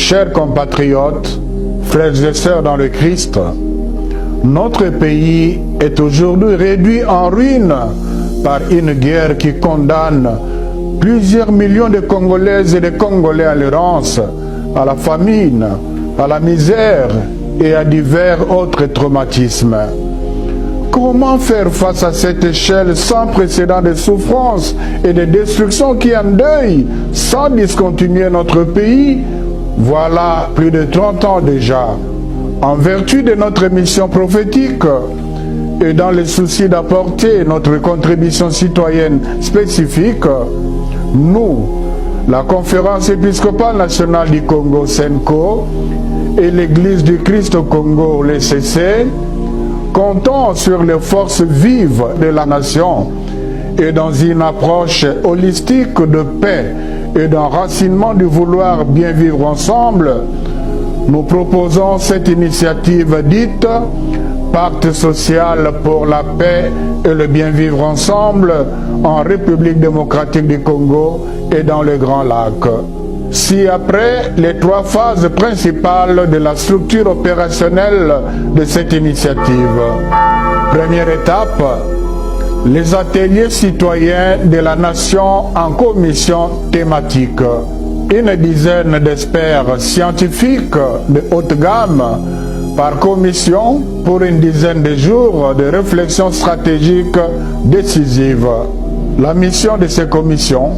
Chers compatriotes, frères et sœurs dans le Christ, notre pays est aujourd'hui réduit en ruine par une guerre qui condamne plusieurs millions de Congolaises et de Congolais à l'errance, à la famine, à la misère et à divers autres traumatismes. Comment faire face à cette échelle sans précédent de souffrance et de destruction qui endeuille sans discontinuer notre pays? Voilà plus de 30 ans déjà. En vertu de notre mission prophétique et dans le souci d'apporter notre contribution citoyenne spécifique, nous, la Conférence épiscopale nationale du Congo, CENCO, et l'Église du Christ au Congo, l'ECC, comptons sur les forces vives de la nation et dans une approche holistique de paix et d'enracinement du vouloir bien vivre ensemble, nous proposons cette initiative dite Pacte social pour la paix et le bien vivre ensemble en République démocratique du Congo et dans le Grand Lac. Si après les 3 phases principales de la structure opérationnelle de cette initiative, première étape, les ateliers citoyens de la nation en commission thématique. Une dizaine d'experts scientifiques de haute gamme par commission pour une dizaine de jours de réflexion stratégique décisive. La mission de ces commissions,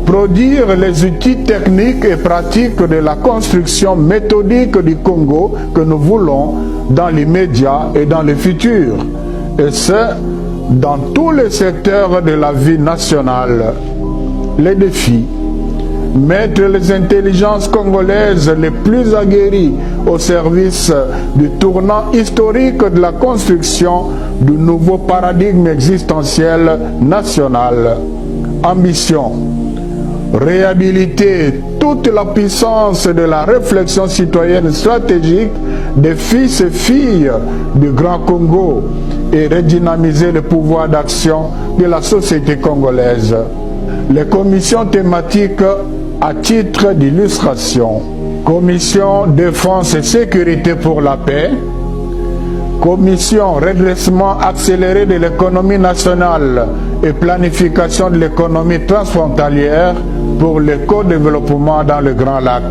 produire les outils techniques et pratiques de la construction méthodique du Congo que nous voulons dans l'immédiat et dans le futur, et ce, dans tous les secteurs de la vie nationale. Les défis: mettre les intelligences congolaises les plus aguerries au service du tournant historique de la construction du nouveau paradigme existentiel national. Ambition: réhabiliter toute la puissance de la réflexion citoyenne stratégique des fils et filles du Grand Congo et redynamiser le pouvoir d'action de la société congolaise. Les commissions thématiques à titre d'illustration: Commission défense et sécurité pour la paix, Commission redressement accéléré de l'économie nationale et planification de l'économie transfrontalière pour le co-développement dans le Grand Lac,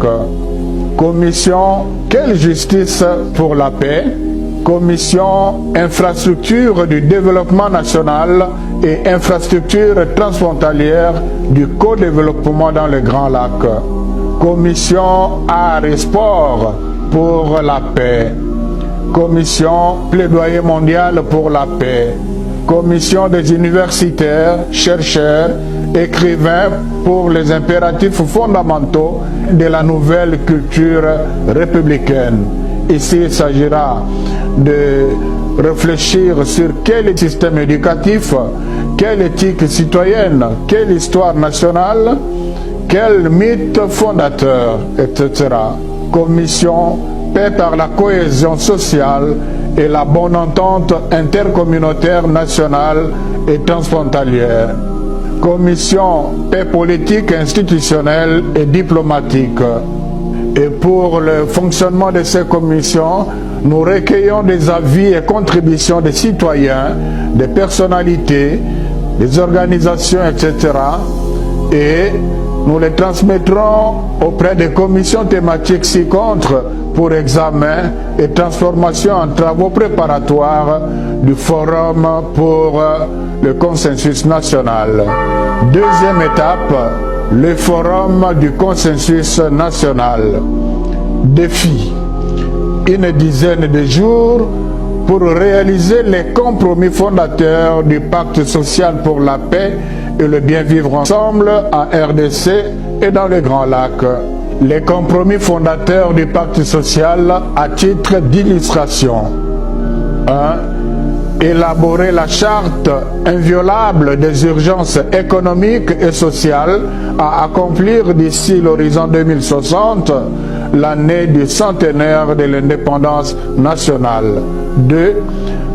Commission quelle justice pour la paix, Commission infrastructure du développement national et infrastructure transfrontalière du co-développement dans le Grand Lac, Commission art et sport pour la paix, Commission plaidoyer mondial pour la paix, Commission des universitaires, chercheurs, écrivains pour les impératifs fondamentaux de la nouvelle culture républicaine. Ici, il s'agira de réfléchir sur quel système éducatif, quelle éthique citoyenne, quelle histoire nationale, quel mythe fondateur, etc. Commission paix par la cohésion sociale et la bonne entente intercommunautaire nationale et transfrontalière. Commission paix politique, institutionnelle et diplomatique. Et pour le fonctionnement de ces commissions, nous recueillons des avis et contributions des citoyens, des personnalités, des organisations, etc. Et nous les transmettrons auprès des commissions thématiques ci-contre pour examen et transformation en travaux préparatoires du Forum pour le consensus national. Deuxième étape, le Forum du consensus national. Défi: une dizaine de jours pour réaliser les compromis fondateurs du pacte social pour la paix et le bien vivre ensemble en RDC et dans le Grand Lac. Les compromis fondateurs du pacte social à titre d'illustration. 1. Élaborer la charte inviolable des urgences économiques et sociales à accomplir d'ici l'horizon 2060, l'année du centenaire de l'indépendance nationale. 2.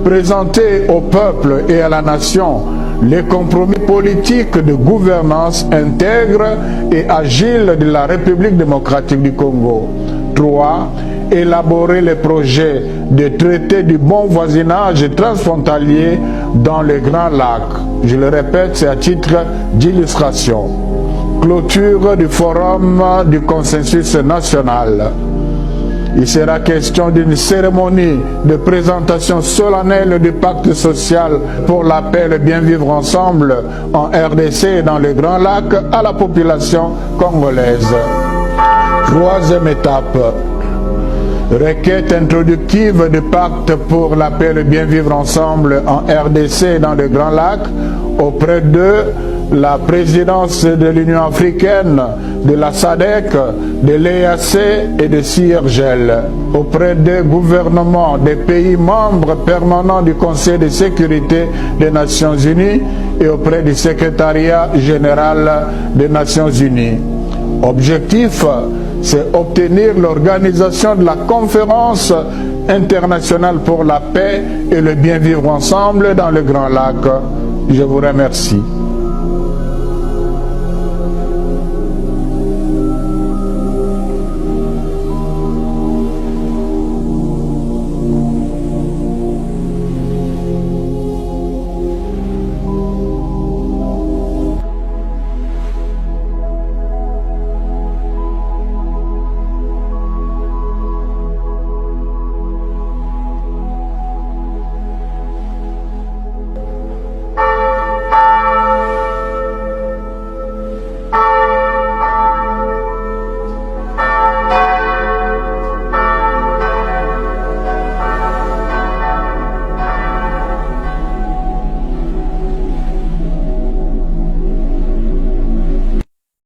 Présenter au peuple et à la nation les compromis politiques de gouvernance intègre et agile de la République démocratique du Congo. 3. Élaborer les projets de traité du bon voisinage transfrontalier dans les Grands Lacs. Je le répète, c'est à titre d'illustration. Clôture du forum du consensus national. Il sera question d'une cérémonie de présentation solennelle du pacte social pour la paix et le bien vivre ensemble en RDC et dans les Grands Lacs à la population congolaise. Troisième étape. Requête introductive du pacte pour la paix et le bien vivre ensemble en RDC et dans les Grands Lacs auprès de la présidence de l'Union africaine, de la SADC, de l'EAC et de CIRGL, auprès des gouvernements des pays membres permanents du Conseil de sécurité des Nations Unies et auprès du secrétariat général des Nations Unies. Objectif, c'est obtenir l'organisation de la conférence internationale pour la paix et le bien vivre ensemble dans le Grand Lac. Je vous remercie.